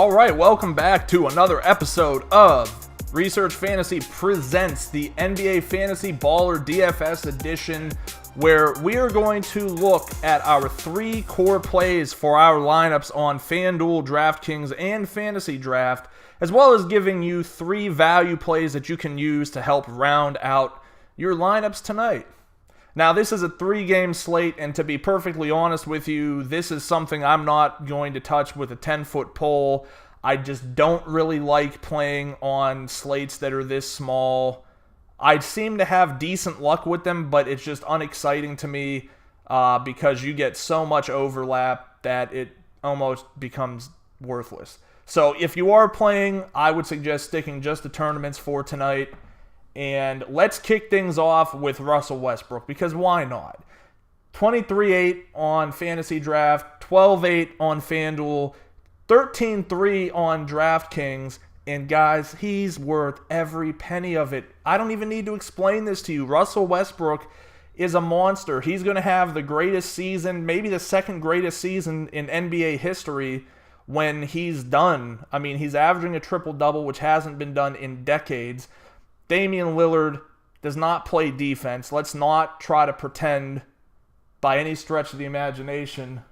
All right, welcome back to another episode of Research Fantasy presents the NBA Fantasy Baller DFS edition, where we are going to look at our three core plays for our lineups on FanDuel, DraftKings, and FantasyDraft, as well as giving you three value plays that you can use to help round out your lineups tonight. Now, this is a three-game slate, and to be perfectly honest with you, this is something I'm not going to touch with a 10-foot pole. I just don't really like playing on slates that are this small. I seem to have decent luck with them, but it's just unexciting to me because you get so much overlap that it almost becomes worthless. So if you are playing, I would suggest sticking just to tournaments for tonight. And let's kick things off with Russell Westbrook, because why not? 23-8 on FantasyDraft, 12-8 on FanDuel, 13-3 on DraftKings, and guys, he's worth every penny of it. I don't even need to explain this to you. Russell Westbrook is a monster. He's going to have the greatest season, maybe the second greatest season in NBA history when he's done. I mean, he's averaging a triple-double, which hasn't been done in decades. Damian Lillard does not play defense. Let's not try to pretend by any stretch of the imagination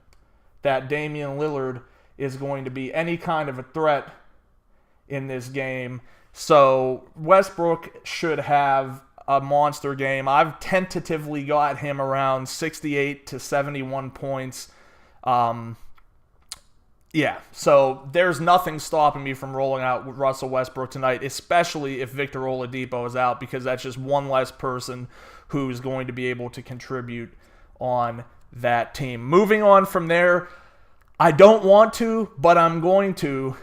that Damian Lillard is going to be any kind of a threat in this game. So Westbrook should have a monster game. I've tentatively got him around 68 to 71 points. So there's nothing stopping me from rolling out with Russell Westbrook tonight, especially if Victor Oladipo is out, because that's just one less person who's going to be able to contribute on that team. Moving on from there, I don't want to, but I'm going to,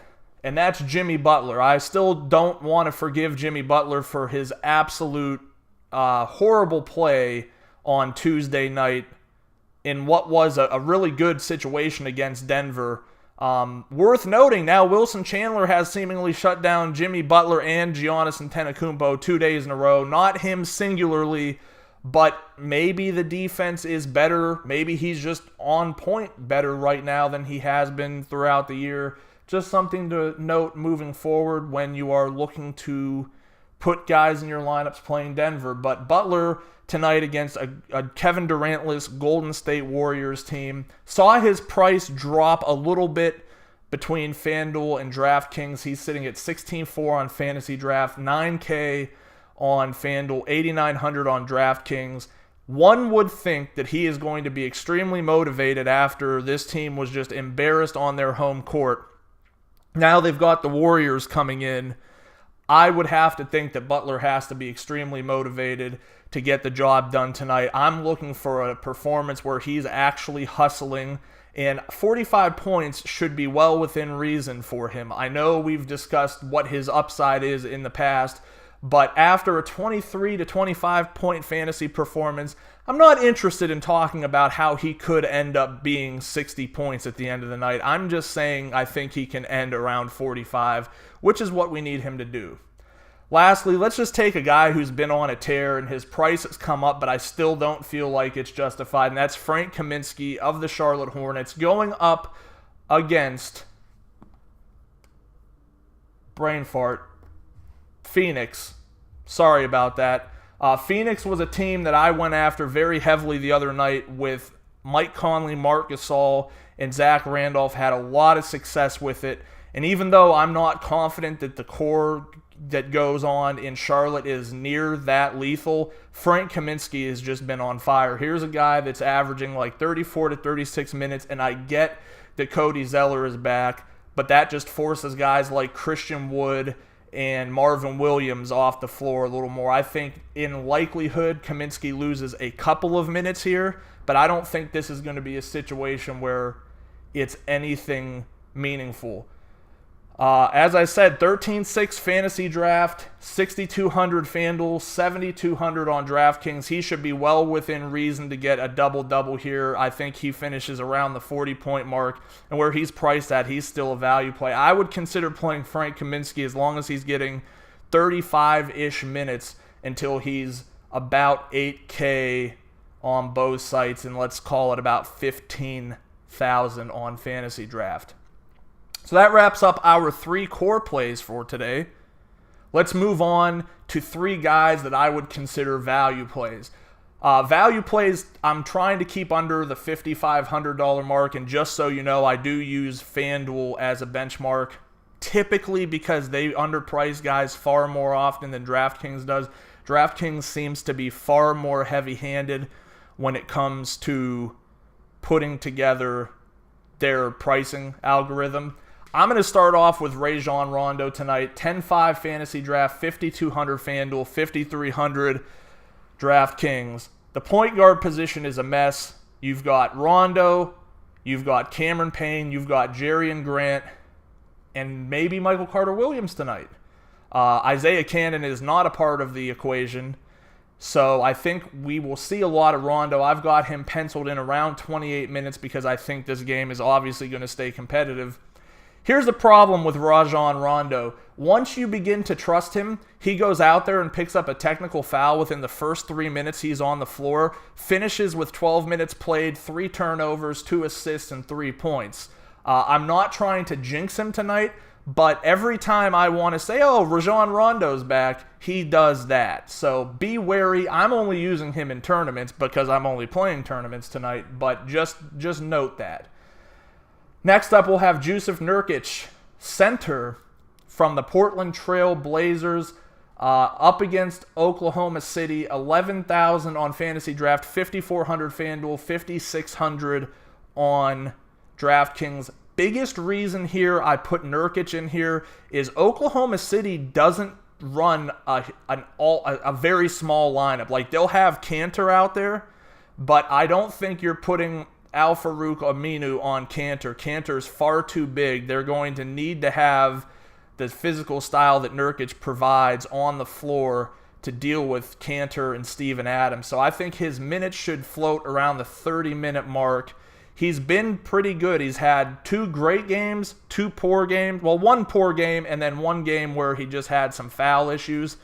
and that's Jimmy Butler. I still don't want to forgive Jimmy Butler for his absolute horrible play on Tuesday night in what was a really good situation against Denver. Worth noting, now Wilson Chandler has seemingly shut down Jimmy Butler and Giannis Antetokounmpo 2 days in a row. Not him singularly, but maybe the defense is better. Maybe he's just on point better right now than he has been throughout the year. Just something to note moving forward when you are looking to put guys in your lineups playing Denver. But Butler tonight against a Kevin Durant-less Golden State Warriors team saw his price drop a little bit between FanDuel and DraftKings. He's sitting at 16.4 on FantasyDraft, 9K on FanDuel, 8,900 on DraftKings. One would think that he is going to be extremely motivated after this team was just embarrassed on their home court. Now they've got the Warriors coming in. I would have to think that Butler has to be extremely motivated to get the job done tonight. I'm looking for a performance where he's actually hustling, and 45 points should be well within reason for him. I know we've discussed what his upside is in the past, but after a 23 to 25 point fantasy performance, I'm not interested in talking about how he could end up being 60 points at the end of the night. I'm just saying I think he can end around 45, which is what we need him to do. Lastly, let's just take a guy who's been on a tear and his price has come up, but I still don't feel like it's justified, and that's Frank Kaminsky of the Charlotte Hornets going up against Phoenix. Sorry about that. Phoenix was a team that I went after very heavily the other night with Mike Conley, Marc Gasol, and Zach Randolph. Had a lot of success with it. And even though I'm not confident that the core that goes on in Charlotte is near that lethal, Frank Kaminsky has just been on fire. Here's a guy that's averaging like 34 to 36 minutes, and I get that Cody Zeller is back, but that just forces guys like Christian Wood and Marvin Williams off the floor a little more. I think in likelihood Kaminsky loses a couple of minutes here, but I don't think this is going to be a situation where it's anything meaningful. As I said, 13-6 FantasyDraft, 6,200 FanDuel, 7,200 on DraftKings. He should be well within reason to get a double-double here. I think he finishes around the 40-point mark, and where he's priced at, he's still a value play. I would consider playing Frank Kaminsky as long as he's getting 35-ish minutes until he's about 8K on both sites, and let's call it about 15,000 on FantasyDraft. So that wraps up our 3 core plays for today. Let's move on to 3 guys that I would consider value plays. Value plays, I'm trying to keep under the $5,500 mark, and just so you know, I do use FanDuel as a benchmark, typically because they underprice guys far more often than DraftKings does. DraftKings seems to be far more heavy-handed when it comes to putting together their pricing algorithm. I'm going to start off with Rajon Rondo tonight. 10-5 FantasyDraft, 5,200 FanDuel, 5,300 DraftKings. The point guard position is a mess. You've got Rondo, you've got Cameron Payne, you've got Jerian Grant, and maybe Michael Carter-Williams tonight. Isaiah Cannon is not a part of the equation, so I think we will see a lot of Rondo. I've got him penciled in around 28 minutes because I think this game is obviously going to stay competitive. Here's the problem with Rajon Rondo. Once you begin to trust him, he goes out there and picks up a technical foul within the first 3 minutes he's on the floor, finishes with 12 minutes played, 3 turnovers, 2 assists, and 3 points. I'm not trying to jinx him tonight, but every time I want to say, oh, Rajon Rondo's back, he does that. So be wary. I'm only using him in tournaments because I'm only playing tournaments tonight, but just note that. Next up, we'll have Jusuf Nurkic, center from the Portland Trail Blazers, up against Oklahoma City. 11,000 on FantasyDraft, 5,400 FanDuel, 5,600 on DraftKings. Biggest reason here I put Nurkic in here is Oklahoma City doesn't run a very small lineup. Like, they'll have Kanter out there, but I don't think you're putting Al-Farouq Aminu on Kanter. Kanter's far too big. They're going to need to have the physical style that Nurkic provides on the floor to deal with Kanter and Steven Adams. So I think his minutes should float around the 30-minute mark. He's been pretty good. He's had 2 great games, 2 poor games. Well, 1 poor game and then 1 game where he just had some foul issues.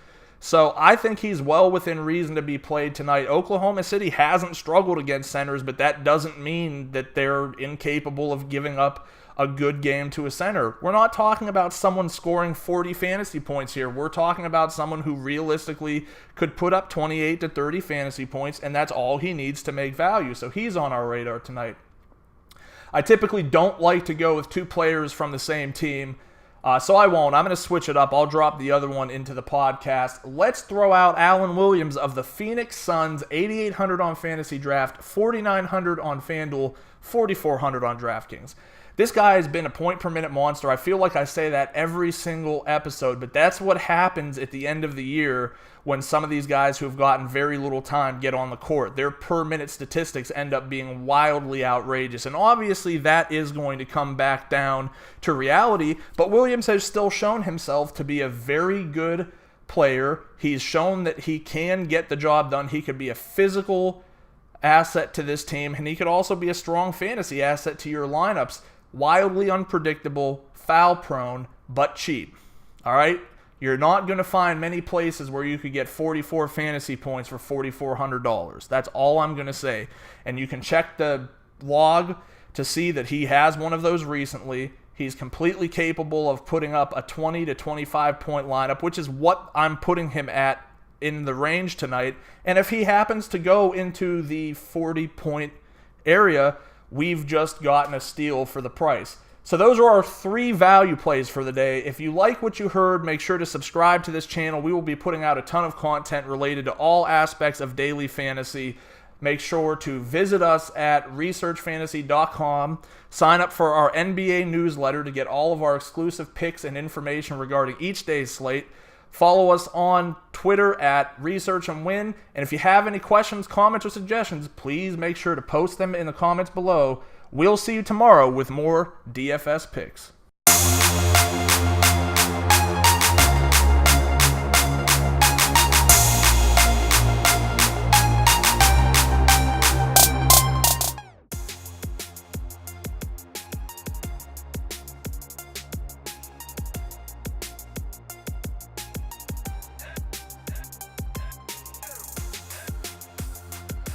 So I think he's well within reason to be played tonight. Oklahoma City hasn't struggled against centers, but that doesn't mean that they're incapable of giving up a good game to a center. We're not talking about someone scoring 40 fantasy points here. We're talking about someone who realistically could put up 28 to 30 fantasy points, and that's all he needs to make value. So he's on our radar tonight. I typically don't like to go with 2 players from the same team, so I won't. I'm going to switch it up. I'll drop the other one into the podcast. Let's throw out Allen Williams of the Phoenix Suns, 8,800 on FantasyDraft, 4,900 on FanDuel, 4,400 on DraftKings. This guy has been a point-per-minute monster. I feel like I say that every single episode, but that's what happens at the end of the year when some of these guys who have gotten very little time get on the court. Their per-minute statistics end up being wildly outrageous, and obviously that is going to come back down to reality, but Williams has still shown himself to be a very good player. He's shown that he can get the job done. He could be a physical asset to this team, and he could also be a strong fantasy asset to your lineups. Wildly unpredictable, foul-prone, but cheap. All right? You're not going to find many places where you could get 44 fantasy points for $4,400. That's all I'm going to say. And you can check the log to see that he has one of those recently. He's completely capable of putting up a 20 to 25-point lineup, which is what I'm putting him at in the range tonight. And if he happens to go into the 40-point area, we've just gotten a steal for the price. So those are our 3 value plays for the day. If you like what you heard, make sure to subscribe to this channel. We will be putting out a ton of content related to all aspects of daily fantasy. Make sure to visit us at researchfantasy.com. Sign up for our NBA newsletter to get all of our exclusive picks and information regarding each day's slate. Follow us on Twitter at researchandwin. And if you have any questions, comments, or suggestions, please make sure to post them in the comments below. We'll see you tomorrow with more DFS picks.